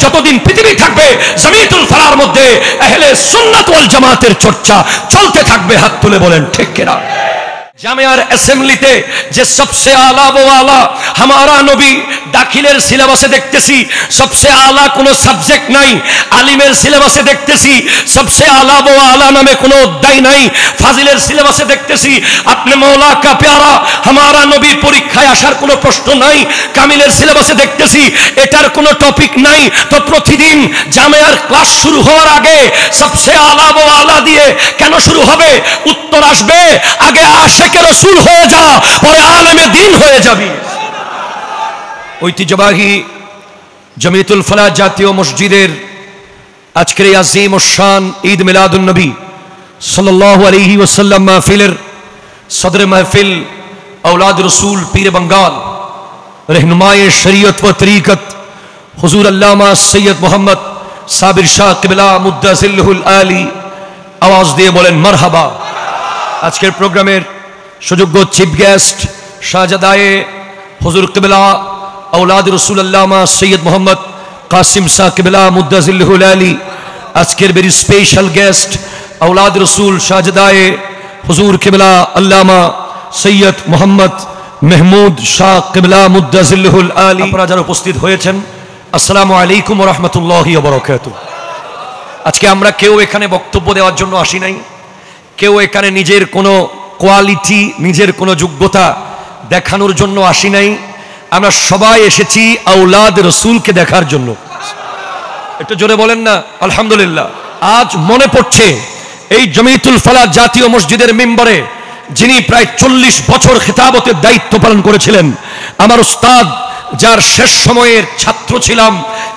যতদিন পৃথিবী থাকবে জামিয়াতুল ফালাহর মধ্যে আহলে সুন্নাত ওয়াল জামাতের চর্চা চলতে থাকবে। হাত তুলে বলেন ঠিক কিনা? জামিয়ার অ্যাসেম্বলিতে যে সবচেয়ে আলা ও আলা হামারা নবী, দাখিলের সিলেবাসে দেখতেছি সবচেয়ে আলা কোনো সাবজেক্ট নাই, আলিমের সিলেবাসে দেখতেছি সবচেয়ে আলা ও আলা নামে কোনো অধ্যায় নাই, ফাজিলের সিলেবাসে দেখতেছি আপনি মৌলা কা প্যারা হামারা নবী পরীক্ষায় আসার কোনো প্রশ্ন নাই, কামিলের সিলেবাসে দেখতেছি এটার কোনো টপিক নাই। তো প্রতিদিন জামিয়ার ক্লাস শুরু হওয়ার আগে সবচেয়ে আলা ও আলা দিয়ে কেন শুরু হবে? উত্তর আসবে আগে আশিকে রাসূল হয়ে যা, পরে আলেমে দ্বীন হয়ে যাবি। ঐতিহ্যবাহী জামিয়াতুল ফালাহ জাতীয় মসজিদের আজকের এই আজিম ও শান ঈদ মিলাদুন নবী সাল্লাল্লাহু আলাইহি ওয়াসাল্লাম মাহফিলের সদর মাহফিল औलाद रसूल पीर बंगाल रहनुमाए शरीयत व तरीकत हुजूर अल्लामा सैयद मोहम्मद साबिर शाह किबला मुद्दासिल्लुल आली आवाज दिए बोलें मरहबा। আজকের প্রোগ্রামের সুযোগ্য চিফ গেস্ট শাহজাদায়ে হুজুর কিবলা औलाद रसूल अल्लामा सैयद मोहम्मद कासिम शाह किबला मुद्दासिल्लुल आली, আজকের ভেরি স্পেশাল গেস্ট औलाद रसूल শাহজাদায়ে হুজুর কিবলা আল্লামা সৈয়দ মোহাম্মদ মেহমুদ শাহ কিবলা মুদ্দাসিল্লুল আলী, আপনারা যারা উপস্থিত হয়েছেন আসসালামু আলাইকুম ওয়া রাহমাতুল্লাহি ওয়া বারাকাতুহু। আজকে আমরা কেউ এখানে বক্তব্য দেওয়ার জন্য আসি নাই, কেউ এখানে নিজের কোনো কোয়ালিটি নিজের কোনো যোগ্যতা দেখানোর জন্য আসি নাই, আমরা সবাই এসেছি আওলাদ রসুলকে দেখার জন্য। একটু জোরে বলেন না আলহামদুলিল্লাহ। আজ মনে পড়ছে এই জামিয়াতুল ফালাহ জাতীয় মসজিদের মিম্বরে যিনি প্রায় 40 বছর খিতাবতের দায়িত্ব পালন করেছিলেন, আমার উস্তাদ যার শেষ সময়ের ছাত্র ছিলাম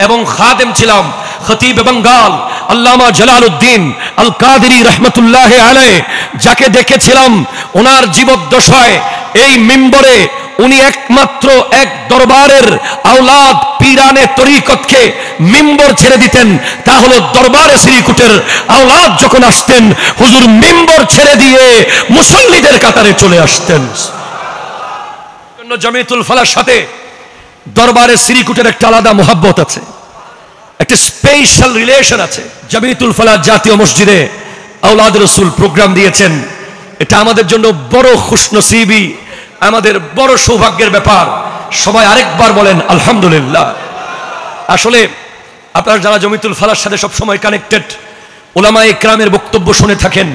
এবং খাদেম ছিলাম, খতিব বাঙ্গাল আল্লামা জালালউদ্দিন আল কাদেরী রহমতুল্লাহ আলাইহি, যাকে দেখেছিলাম ওনার জীবদ্দশায় এই মিম্বরে উনি একমাত্র এক দরবারের আওলাদ পীরানে তরিকতকে মিম্বর ছেড়ে দিতেন, তা হলো দরবারে শ্রীকুটের আওলাদ যখন আসতেন হুজুর মিম্বর ছেড়ে দিয়ে মুসল্লিদের কাতারে চলে আসতেন। জামিয়াতুল ফালাহর সাথে দরবারে শ্রীকুটের একটা আলাদা মোহাব্বত আছে, একটা স্পেশাল রিলেশন আছে। জামিয়াতুল ফালাহ জাতীয় মসজিদে আওলাদ রসুল প্রোগ্রাম দিয়েছেন, এটা আমাদের জন্য বড় খুশনসিবি, আমাদের বড় সৌভাগ্যের ব্যাপার। সবাই আরেকবার বলেন আলহামদুলিল্লাহ। আসলে আপনারা যারা জামিয়াতুল ফালাহর সাথে সব সময় কানেক্টেড, উলামায়ে ইকরামের বক্তব্য শুনে থাকেন,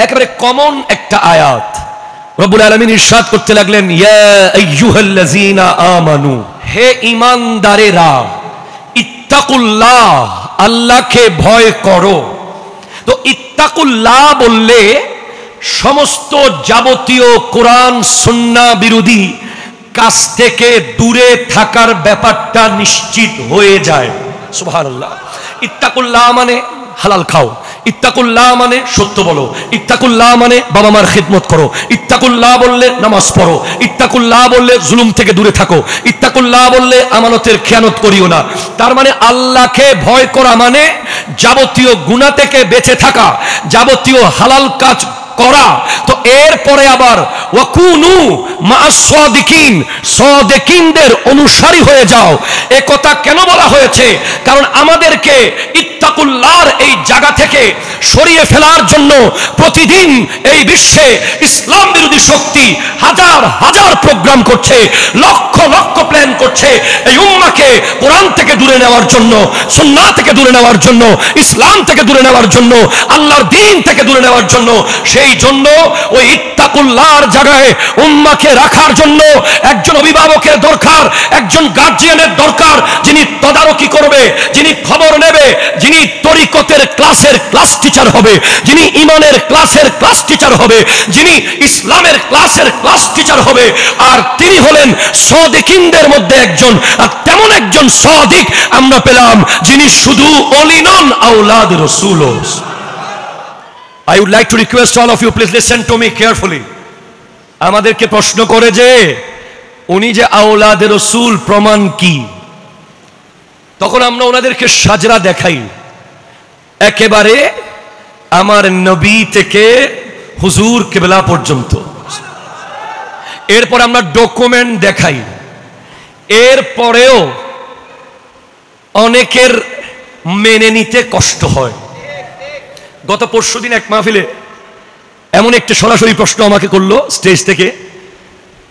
একেবারে কমন একটা আয়াত রব্বুল আলামিন ইরশাদ করতে লাগলেন, ইয়া আইয়ুহাল্লাযীনা আমানু, হে ঈমানদারেরা, ইত্তাকুল্লাহ, আল্লাহকে ভয় করো। তো ইত্তাকুল্লাহ বললে সমস্ত যাবতীয় কোরআন সুন্নাহ বিরোধী কাজ থেকে দূরে থাকার ব্যাপারটা নিশ্চিত হয়ে যায়। সুবহানাল্লাহ। ইত্তাকুল্লাহ মানে হালাল খাও, ইত্তাকুল্লাহ মানে সত্য বলো, ইত্তাকুল্লাহ মানে বাবা মার খিদমত করো, ইত্তাকুল্লাহ বললে নামাজ পড়ো, ইত্তাকুল্লাহ বললে জুলুম থেকে দূরে থাকো, ইত্তাকুল্লাহ বললে আমানতের খেয়ানত করিও না। তার মানে আল্লাহকে ভয় করা মানে যাবতীয় গুনাহ থেকে বেঁচে থাকা, যাবতীয় হালাল কাজ করা। তো এরপরে আবার ওয়াকুনু মা'আস সাদিকিন, সাদিকিনদের অনুসারী হয়ে যাও। এ কথা কেন বলা হয়েছে? কারণ আমাদেরকে ইত্তাকুল্লাহর এই জায়গা থেকে সরিয়ে ফেলার জন্য প্রতিদিন এই বিশ্বে ইসলাম বিরোধী শক্তি হাজার হাজার প্রোগ্রাম করছে, লক্ষ লক্ষ প্ল্যান করছে এই উম্মাহকে কোরআন থেকে দূরে নেওয়ার জন্য, সুন্নাহ থেকে দূরে নেওয়ার জন্য, ইসলাম থেকে দূরে নেওয়ার জন্য, আল্লাহর দ্বীন থেকে দূরে নেওয়ার জন্য। সেই জন্য ওই ইত্তাকুল্লাহর জায়গায় উম্মাহকে রাখার জন্য একজন অভিভাবকের দরকার, একজন গার্জিয়ানের দরকার, যিনি তদারকি করবে, যিনি খবর নেবে, যিনি তরিকতের ক্লাসের ক্লাস টিচার হবে, যিনি ঈমানের ক্লাসের ক্লাস টিচার হবে, যিনি ইসলামের ক্লাসের ক্লাস টিচার হবে। আর তিনি হলেন সাদিকিনদের মধ্যে একজন। আর তেমন একজন সাদিক আমরা পেলাম যিনি শুধু ওলি নন, আওলাদ রাসূল। I would like to request all of you, please listen to me carefully. আমাদেরকে প্রশ্ন করে যে উনি যে আওলাদ রাসূল প্রমাণ কি? তখন আমরা ওনাদেরকে সাজরা দেখাই, একেবারে আমার নবী থেকে হুজুর কিবলা পর্যন্ত। এরপর আমরা ডকুমেন্ট দেখাই, এরপরেও অনেকের মেনে নিতে কষ্ট হয়। গত পরশুদিন এক মাহফিলে এমন একটা সরাসরি প্রশ্ন আমাকে করলো স্টেজ থেকে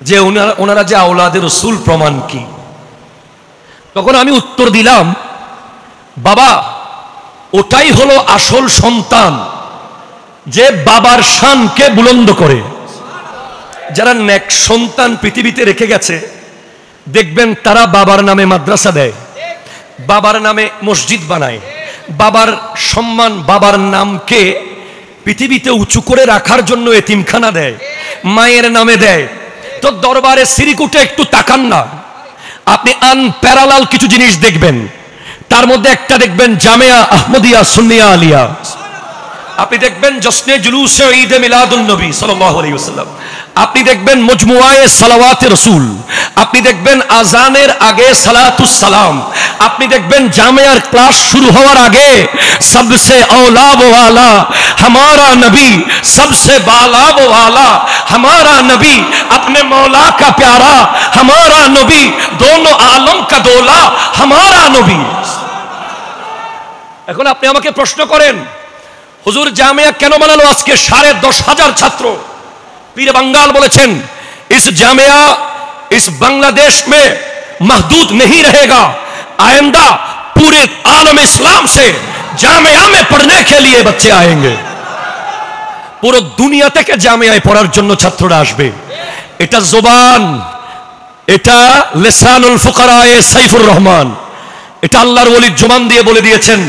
যে ওনারা যে আওলাদে রসুল প্রমাণ কি? তখন আমি উত্তর দিলাম, বাবা ওটাই হলো আসল সন্তান, যে বাবার শানকে বুলন্দ করে। যারা নেক সন্তান পৃথিবীতে রেখে গেছে দেখবেন তারা বাবার নামে মাদ্রাসা দেয়, বাবার নামে মসজিদ বানায়, বাবার সম্মান, বাবার নামকে পৃথিবীতে উঁচু করে রাখার জন্য এতিমখানা দেয়, মায়ের নামে দেয়। তো দরবারে সিরিকুটে একটু তাকান না, আপনি আনপ্যারালাল কিছু জিনিস দেখবেন। তার মধ্যে একটা দেখবেন জামিয়া আহমদিয়া সুন্নিয়া আলিয়া, আপনি দেখবেন জশ্নে জুলুসে ঈদে মিলাদুন নবী সাল্লাল্লাহু আলাইহি ওয়াসাল্লাম, আপনি দেখবেন মজমুআয়ে সালাওয়াতে রাসূল, আপনি দেখবেন আজানের আগে সালাতুস সালাম, আপনি দেখবেন জামিয়ার ক্লাস শুরু হওয়ার আগে সবসে औला वो वाला हमारा नबी, सबसे बाला वो वाला हमारा नबी, अपने मौला का प्यारा हमारा नबी, दोनों आलम का दोला हमारा नबी। এখন আপনি আমাকে প্রশ্ন করেন, হুজুর জামিয়া কেন বানালো আজকে 10,500 ছাত্র? पीर बंगाल बोलेছেন, इस जामिया इस बांग्लादेश में महदूद नहीं रहेगा, आइंदा पूरे आलम इस्लाम से जामिया में पढ़ने के लिए बच्चे आएंगे। পুরো দুনিয়া থেকে জামিয়ায় পড়ার জন্য ছাত্ররা আসবে। এটা জবান, এটা লিসানুল ফুকারায়ে সাইফুর রহমান, এটা আল্লাহর ওলির জবান দিয়ে বলে দিয়েছেন,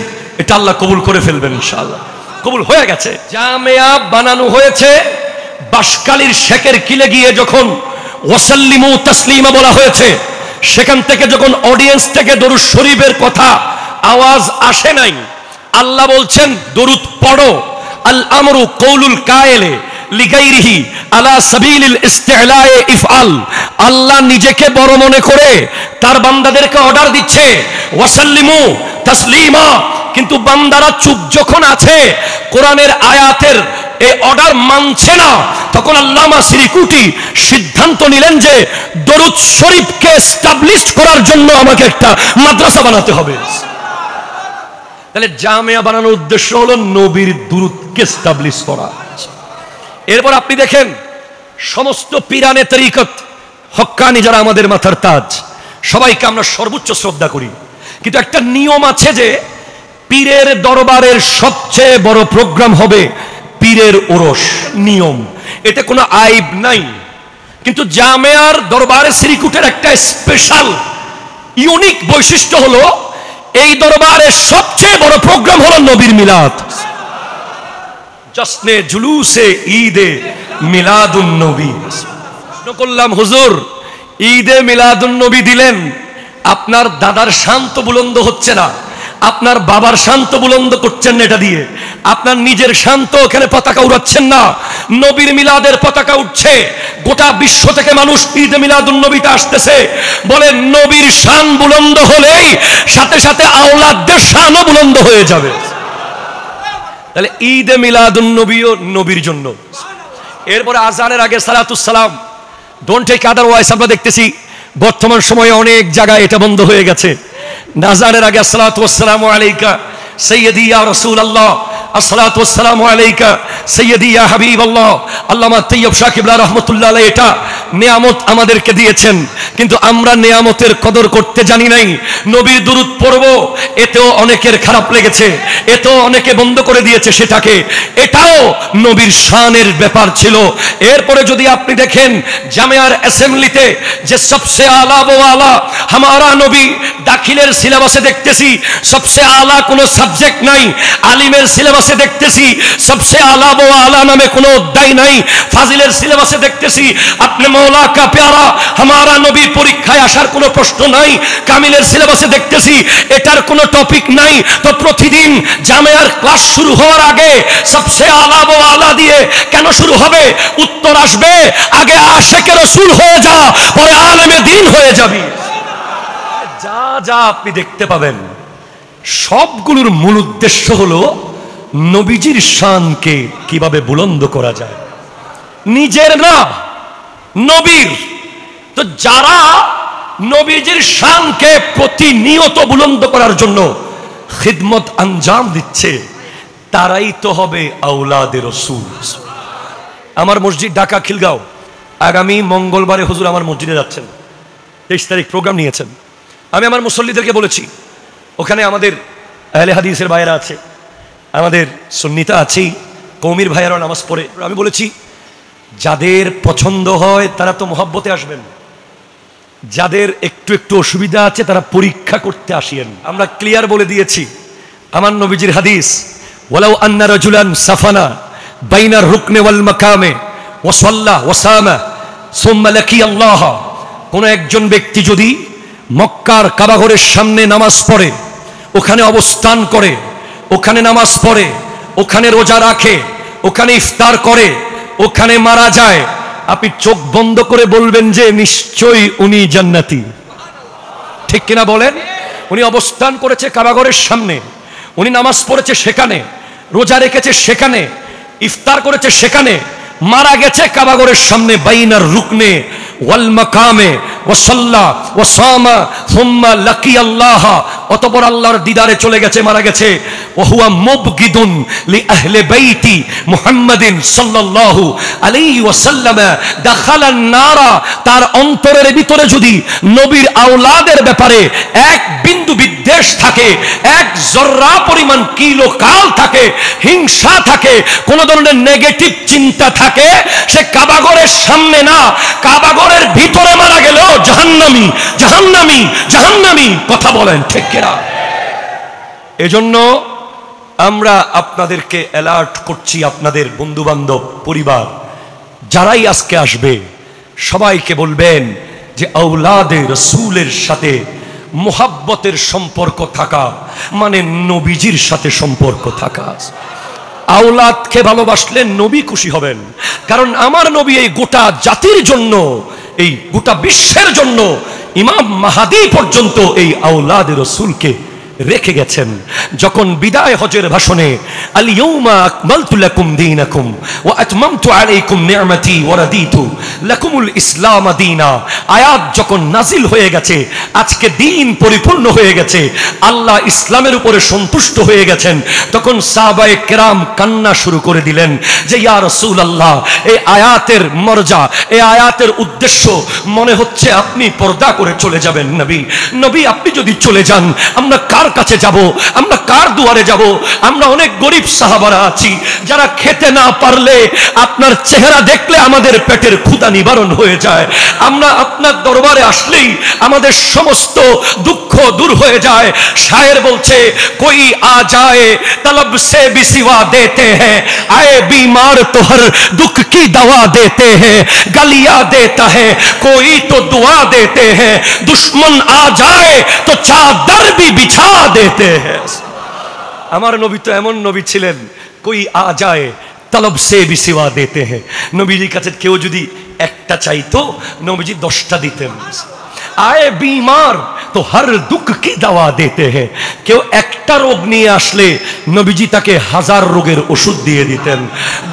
এটা আল্লাহ কবুল করে ফেলবেন ইনশাআল্লাহ। কবুল হয়ে গেছে। জামিয়া বানানো হয়েছে বাসকালীর শেখের কিলে গিয়ে যখন ওয়াসাল্লিমু তাসলিমা বলা হয়েছে, সেখান থেকে যখন অডিয়েন্স থেকে দরুদ শরীফের কথা আওয়াজ আসে নাই, আল্লাহ বলছেন দরুদ পড়ো। আল আমরু কওলুল কায়েলে লিগাইরিহি আলা সাবিলিল ইস্তিলায়ে ইফআল। আল্লাহ নিজেকে বড় মনে করে তার বান্দাদেরকে অর্ডার দিচ্ছে ওয়াসাল্লিমু তাসলিমা, কিন্তু বান্দারা চুপ যখন আছে, কোরআনের আয়াতের এই অর্ডার মানছে না, তখন আল্লামা সিরিকুটি সিদ্ধান্ত নিলেন যে দরুদ শরীফকে এস্টাবলিশ করার জন্য আমাকে একটা মাদ্রাসা বানাতে হবে। তাহলে জামিয়া বানানোর উদ্দেশ্য হলো নবীর দুরূদকে এস্টাবলিশ করা। এরপর আপনি দেখেন সমস্ত পীরানে তরিকত হক্কানি যারা আমাদের মাথার তাজ, সবাইকে আমরা সর্বোচ্চ শ্রদ্ধা করি, কিন্তু একটা নিয়ম আছে যে পীরের দরবারের সবচেয়ে বড় প্রোগ্রাম হবে পীরের ওরস। নিয়ম, এতে কোনো আইব নাই। কিন্তু জামিয়ার দরবারে সিরিকুটের একটা স্পেশাল ইউনিক বৈশিষ্ট্য হলো এই দরবারের সবচেয়ে বড় প্রোগ্রাম হলো নবীর মিলাদ। জশ্নে জুলুসে ঈদে মিলাদুন নবী। প্রশ্ন করলাম, হুজুর ঈদে মিলাদুন নবী দিলেন, আপনার দাদার শান তো বুলন্দ হচ্ছে না, আপনার বাবার শান তো বুলন্দ করছেন না, এটা দিয়ে আপনার নিজের শান তো ওখানে পতাকা উড়াচ্ছেন না, নবীর মিলাদের পতাকা উঠছে, গোটা বিশ্ব থেকে মানুষ ঈদে মিলাদুন নবীতে আসতেছে। বলে নবীর শান বুলন্দ হলেই সাথে সাথে আওলাদদের শানও বুলন্দ হয়ে যাবে। তাহলে ঈদে মিলাদুন নবীও নবীর জন্য। এরপরে আজানের আগে সালাতুস সালাম, ডোন্ট টেক আদারওয়াইজ। আমরা দেখতেছি বর্তমান সময়ে অনেক জায়গায় এটা বন্ধ হয়ে গেছে। নাজারের আগে আসসালাতু ওয়াসসালামু আলাইকা সাইয়্যিদি ইয়া রাসূলুল্লাহ, আসসালাতু ওয়াসসালামু আলাইকা সাইয়্যিদি ইয়া হাবিবাল্লাহ। আল্লামা তৈয়ব শাহ কিবলা রাহমাতুল্লাহ আলাইহি এটা নিয়ামত আমাদেরকে দিয়েছেন, কিন্তু আমরা নিয়ামতের কদর করতে জানি নাই। নবীর দুরূদ পড়ব, এতেও অনেকের খারাপ লেগেছে, এতেও অনেকে বন্ধ করে দিয়েছে সেটাকে। এটাও নবীর শানের ব্যাপার ছিল। এরপরে যদি আপনি দেখেন জামিয়ার অ্যাসেম্বলিতে যে সবসে আলা ও আলা হামারা নবী, দাখিলের সিলেবাসে দেখতেছি সবসে আলা কোনো সাবজেক্ট নাই, আলিমের সিলেবাসে দেখতেছি সবসে আলা ও আলা নামে কোনো অধ্যায় নাই, ফাজিলের সিলেবাসে দেখতেছি আপনি মৌলা কা প্যারা হামারা নবী পরীক্ষায় আসার কোনো প্রশ্ন নাই, কামিলের সিলেবাসে দেখতেছি এটার কোনো টপিক নাই। তো প্রতিদিন জামিয়ার ক্লাস শুরু হওয়ার আগে সবসে আলা ও আলা দিয়ে কেন শুরু হবে? উত্তর আসবে, আগে আশিকে রাসূল হয়ে যা, পরে আলেমে দ্বীন হয়ে যাবি। যা যা আপনি দেখতে পাবেন সবগুলোর মূল উদ্দেশ্য হলো নবীজির শানকে কিভাবে বুলন্দ করা যায়, নিজের না নবীর। তো যারা নবীজির শানকে প্রতিনিয়ত বুলন্দ করার জন্য খিদমত আঞ্জাম দিচ্ছে, তারাই তো হবে আওলাদে রাসূল। আমার মসজিদ ঢাকা খিলগাঁও, আগামী মঙ্গলবারে হুজুর আমার মসজিদে যাচ্ছেন, 23 তারিখ প্রোগ্রাম নিয়েছেন। আমি আমার মুসল্লিদেরকে বলেছি, ওখানে আমাদের আহলে হাদিসের ভাইয়েরা আছে, আমাদের সুন্নিতা আছেই, কওমির ভাইয়েরা নামাজ পড়ে। আমি বলেছি যাদের পছন্দ হয় তারা তো মহব্বতে আসবেন, যাদের একটু একটু অসুবিধা আছে তারা পরীক্ষা করতে আসিয়েন। আমরা ক্লিয়ার বলে দিয়েছি আমার নবীজির হাদিস, ওয়ালাউ আন্না রাজুলান সাফানা বাইনার রুকনে ওয়াল মাকামে ওয়া সাল্লা ওয়া সামা সুম্মা লাকিয়া আল্লাহ, কোন একজন ব্যক্তি যদি মক্কার কাবাঘরের সামনে নামাজ পড়ে, ওখানে অবস্থান করে, ওখানে নামাজ পড়ে, ওখানে রোজা রাখে, ওখানে ইফতার করে, ওখানে মারা যায়, আপনি চোখ বন্ধ করে বলবেন যে নিশ্চয়ই উনি জান্নাতি। ঠিক কিনা বলেন? উনি অবস্থান করেছে কাবাঘরের সামনে, উনি নামাজ পড়েছে সেখানে, রোজা রেখেছে সেখানে, ইফতার করেছে সেখানে, মারা গেছে কাবাঘরের সামনে বাইনার রুকনে ওয়াল মাকামে ওয়া সাল্লা ওয়া সামা সুম্মা লাকিয়া আল্লাহ, অতঃপর আল্লাহর দিদারে চলে গেছে, মারা গেছে। ওয়া হুয়া মুবগিদুন লি আহলি বাইতি মুহাম্মাদিন সাল্লাল্লাহু আলাইহি ওয়াসাল্লাম দাখালান নারা, তার অন্তরের ভিতরে যদি নবীর আওলাদের ব্যাপারে এক বিন্দু বিদ্বেষ থাকে, এক জর্রা পরিমাণ কিলোকাল থাকে, হিংসা থাকে, কোন ধরনের নেগেটিভ চিন্তা থাকে, সে কাবাঘরের সামনে না, কাবাঘরের ভিতরে মারা গেলেও জাহান্নামী, জাহান্নামী, জাহান্নামী। কথা বলেন ঠিক কিনা? এজন্য আমরা আপনাদেরকে অ্যালার্ট করছি, আপনাদের বন্ধু বান্ধব পরিবার যারাই আজকে আসবে সবাইকে বলবেন যে আওলাদে রাসূলের সাথে মুহাব্বতের সম্পর্ক থাকা মানে নবীজির সাথে সম্পর্ক থাকা। আওলাদকে ভালোবাসলে নবী খুশি হবেন, কারণ আমার নবী এই গোটা জাতির জন্য, এই গোটা বিশ্বের জন্য, ইমাম মাহাদি পর্যন্ত এই আওলাদে রাসূলকে রেখে গেছেন। যখন বিদায় হজের ভাষণে আল ইয়াউমা আকমালতু লাকুম দীনাকুম ওয়া আতমামতু আলাইকুম নি'মাতি ওয়া রাদিতু লাকুমুল ইসলাম দীনা আয়াত যখন নাজিল হয়ে গেছে, আজকে দিন পরিপূর্ণ হয়ে গেছে, আল্লাহ ইসলামের উপরে সন্তুষ্ট হয়ে গেছেন, তখন সাহাবায়ে কেরাম কান্না শুরু করে দিলেন যে ইয়া রাসূলুল্লাহ, এই আয়াতের মর্যাদা, এই আয়াতের উদ্দেশ্য মনে হচ্ছে আপনি পর্দা করে চলে যাবেন। নবী, নবী আপনি যদি চলে যান আমরা কার কাছে যাব, আমরা কার দুয়ারে যাব? আমরা অনেক গরিব সাহাবারা আছি যারা খেতে না পারলে আপনার চেহারা দেখলে আমাদের পেটের ক্ষুধা নিবারণ হয়ে যায়, আমরা আপনার দরবারে আসলেই আমাদের সমস্ত দুঃখ দূর হয়ে যায়। শায়ের বলছে কোই আ যায় তलब से भी सिवा देते हैं, आए बीमार तो हर दुख की दवा देते हैं, गलिया देता है कोई तो दुआ देते हैं, दुश्मन आ जाए तो चादर भी बिछा देते हैं। আমার নবী তো এমন নবী ছিলেন, কই আ যায় তलब से भी सिवा देते हैं, নবীজির কাছে কেউ যদি একটা চাইতো নবীজি 10টা দিতেন। आए बीमार तो हर दुख की दवा देते हैं, কেউ একটা রোগ নিয়ে আসলে নবীজি তাকে 1000 রোগের ওষুধ দিয়ে দিতেন।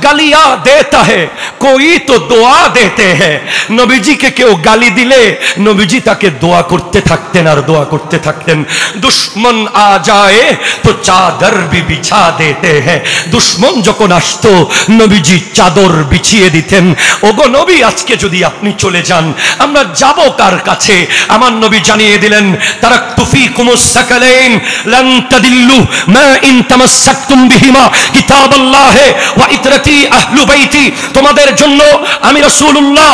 গালিয়া দেতা है कोई तो दुआ देते हैं, নবীজিকে কেউ গালি দিলে নবীজি তাকে দোয়া করতে থাকতেন আর দোয়া করতে থাকতেন। দুশমন আ যায় তো চাদর भी बिछा देते हैं, দুশমন যখন আসতো নবীজি চাদর বিছিয়ে দিতেন। ওগো নবী, আজকে যদি আপনি চলে যান আমরা যাব কার কাছে? আমার নবী জানিয়ে দিলেন তারাকতু ফীকুমুস সাকালাইন লান তাদিল্লু মা ইন তামাসসাকতুম বিহিমা কিতাবাল্লাহ ওয়া ইতরাতি আহলু বাইতি, তোমাদের জন্য আমি রাসূলুল্লাহ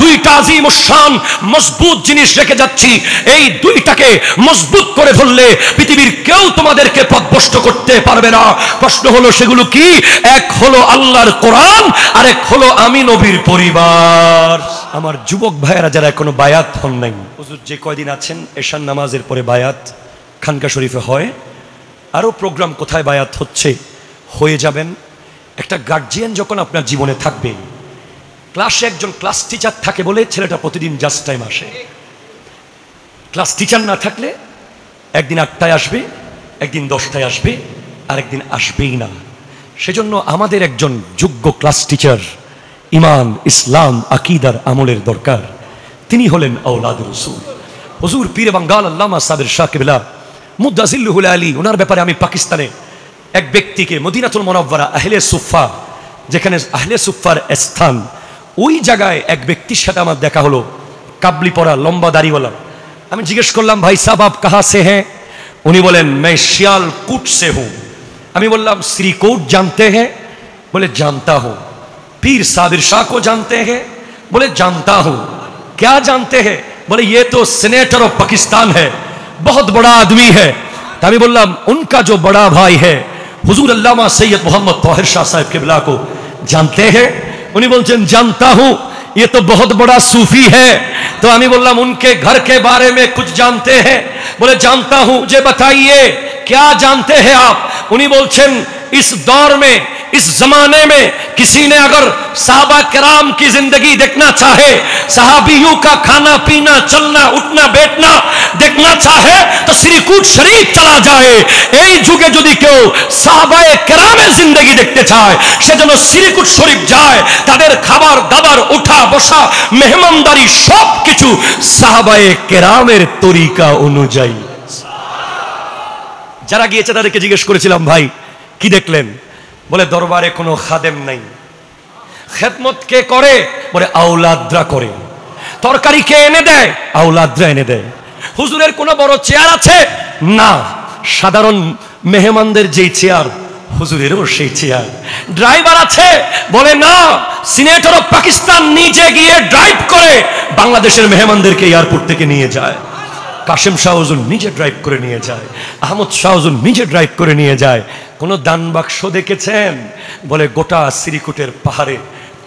দুইটা আযীম শান মজবুত জিনিস রেখে যাচ্ছি, এই দুইটাকে মজবুত করে ধরলে পৃথিবীর কেউ তোমাদেরকে পথভ্রষ্ট করতে পারবে না। প্রশ্ন হলো সেগুলো কি? এক হলো আল্লাহর কোরআন, আর এক হলো আমি নবীর পরিবার। আমার যুবক ভাইয়েরা যারা এখনো বায়াত হন নাই, হুজুর যে কয়দিন আছেন এশার নামাজের পরে বায়াত খানকা শরীফে হয়, আরো প্রোগ্রাম কোথায় বায়াত হচ্ছে হয়ে যাবেন। একটা গার্জিয়ান যখন আপনার জীবনে থাকবে, ক্লাসে একজন ক্লাস টিচার থাকে বলে ছেলেটা প্রতিদিন জাস্ট টাইম আসে, ক্লাস টিচার না থাকলে একদিন 8টায় আসবে, একদিন 10টায় আসবে, আর একদিন আসবেই না। সেজন্য আমাদের একজন যোগ্য ক্লাস টিচার, ইমান, ইসলাম, আকীদার আমলের দরকার। তিনি হলেন আওলাদে রাসূল। হুজুর পীর বাঙ্গাল আল্লামা সাবির শাহ কিবলা মুদ্দাজিল্লুহুল আলী, ওনার ব্যাপারে আমি পাকিস্তানে এক ব্যক্তিকে মদিনাতুল মুনাওয়ারা আহলে সুফা, যেখানে আহলে সুফার স্থান, ওই জায়গায় এক ব্যক্তির সাথে আমার দেখা হলো, কাবলি পরা, লম্বা দাড়িওয়ালা। আমি জিজ্ঞেস করলাম, ভাই সাহব আপ কাহা সে হ্যাঁ? উনি বলেন, मैं सियालकोट से हूं। আমি বললাম, श्रीकोट जानते हैं? बोले जानता हूं। पीर साबिर शाह को जानते हैं? बोले जानता हूं। क्या जानते हैं? बोले ये तो सेनेटर ऑफ पाकिस्तान है, बहुत बड़ा आदमी है। तभी बोललाम, उनका जो बड़ा भाई है हुजूर अल्लामा सैयद मोहम्मद ताहिर शाह साहब किबला को जानते हैं? उन्हीं बोलते जानता हूं, ये तो बहुत बड़ा सूफी है। तो हमें बोललाम, उनके घर के बारे में कुछ जानते हैं? बोले जानता हूं। मुझे बताइए क्या जानते हैं आप? उन्हीं बोलছেন, इस दौर में, इस जमाने में किसी ने अगर साहबा किराम की जिंदगी देखना चाहे, सहाबियों का खाना पीना चलना उठना बैठना देखना चाहे तो श्रीकूट शरीफ चला जाए। এই যুগে যদি কেউ সাহাবায়ে কেরামের জিন্দেগি দেখতে চায়, সেজন্য শ্রীকূট শরীফ যায়। তাদের খাবার দাবার ওঠা বসা মেহমানদারি সবকিছু সাহাবায়ে কেরামের তরিকা অনুযায়ী। যারা গিয়েছে তাদেরকে জিজ্ঞেস করেছিলাম, ভাই কি দেখলেন? বলে দরবারে কোনো খাদেম নাই। খেদমত কে করে? বলে আওলাদরা করে। তরকারি কে এনে দেয়? আওলাদরা এনে দেয়। হুজুরের কোনো বড় চেয়ার আছে? না, সাধারণ মেহমানদের যেই চেয়ার হুজুরেরও সেই চেয়ার। ড্রাইভার আছে? বলে না, সিনেটর অফ পাকিস্তান নিজে গিয়ে ড্রাইভ করে বাংলাদেশের মেহমানদেরকে এয়ারপোর্ট থেকে নিয়ে যায়। কাশেম শাহ হুজুর নিজে ড্রাইভ করে নিয়ে যায়, আহমদ শাহ হুজুর নিজে ড্রাইভ করে নিয়ে যায়। কোনো দান বাক্স দেখেছেন? বলে গোটা শ্রীকূটের পাহাড়ে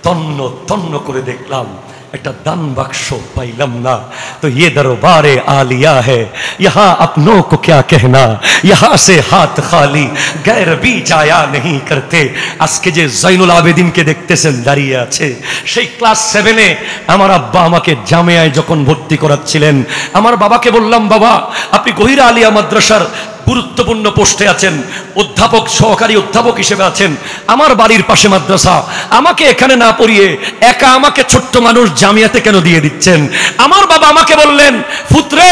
তন্ন তন্ন করে দেখলাম, একটা দান বাক্স পাইলাম না। তো ये दरबार आलिया है, यहाँ अपनों को क्या कहना, यहाँ से हाथ खाली गैर भी जाया नहीं करते। আজকে যে জয়নুল আবেদিনকে দেখতেছেন দাঁড়িয়ে আছে, সেই ক্লাস 7-এ আমার আব্বা আমাকে জামিয়ায় যখন ভর্তি করাচ্ছিলেন, আমার বাবাকে বললাম, বাবা আপনি গহিরা আলিয়া মাদ্রাসার গুরুত্বপূর্ণ পোস্টে আছেন, অধ্যাপক সহকারী অধ্যাপক হিসেবে আছেন, আমার বাড়ির পাশে মাদ্রাসা, আমাকে এখানে না পড়িয়ে একা আমাকে ছোট্ট মানুষ জামিয়াতে কেন দিয়ে দিচ্ছেন? আমার বাবা আমাকে বললেন, পুত্রে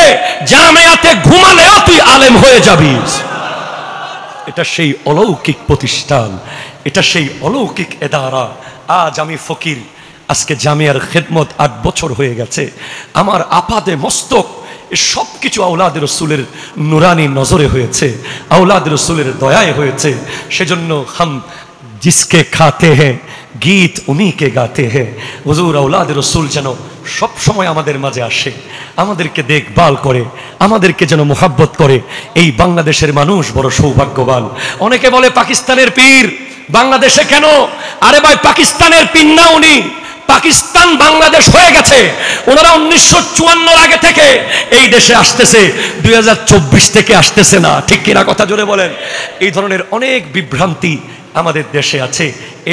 জামিয়াতে ঘুমালেও তুই আলেম হয়ে যাবি। এটা সেই অলৌকিক প্রতিষ্ঠান, এটা সেই অলৌকিক এদারা। আজ আমি ফকির, আজকে জামিয়ার খেদমত 8 বছর হয়ে গেছে। আমার আপাদে মস্তক সব কিছু আওলাদ রসুলের নুরানি নজরে হয়েছে, আওলাদ রসুলের দয়ায় হয়েছে। সেজন্য হাম জিসকে খাতে হ্যাঁ গীত উনি কে গাতে হ্যাঁ। হুজুর আওলাদ রসুল যেন সব সময় আমাদের মাঝে আসে, আমাদেরকে দেখভাল করে, আমাদেরকে যেন মোহাব্বত করে। এই বাংলাদেশের মানুষ বড় সৌভাগ্যবান। অনেকে বলে পাকিস্তানের পীর বাংলাদেশে কেন? আরে ভাই, পাকিস্তানের পীর না উনি, পাকিস্তান বাংলাদেশ হয়ে গেছে। ওনারা 1954 আগে থেকে এই দেশে আসতেছে, 2024 থেকে আসতেছে না। ঠিক কিনা কথা জোরে বলেন। এই ধরনের অনেক বিভ্রান্তি আমাদের দেশে আছে।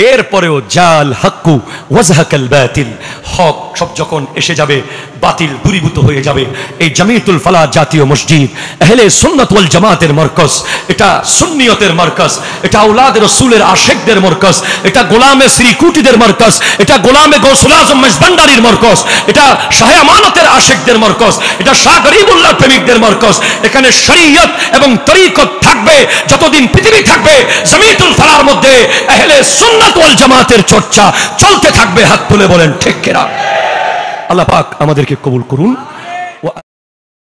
এরপরেও জাল হাক্কু ওয়াজহাকাল বাতিল, হক সব যখন এসে যাবে বাতিল দূরীভূত হয়ে যাবে। এই জামিয়াতুল ফালাহ জাতীয় মসজিদ আহলে সুন্নাত ওয়াল জামাতের মারকাজ, এটা সুন্নিয়তের মারকাজ, এটা আওলাদ রাসূলের আশিকদের মারকাজ, এটা গোলামে শ্রীকুটিদের মারকাজ, এটা গোলামে গৌসুল আজম মেজবান্ডারির মারকাজ, এটা শাহে আমানতের আশিকদের মারকাজ, এটা শাহ গরিবুল্লাহ প্রেমিকদের মারকাজ। এখানে শরীয়ত এবং তরিকত থাকবে যতদিন পৃথিবী থাকবে। জামিয়াতুল ফালাহর মধ্যে আহলে সুন্নাত ওয়াল জামাতের চর্চা চলতে থাকবে। হাত তুলে বলেন ঠিক কিনা? আল্লাহ পাক আমাদেরকে কবুল করুন।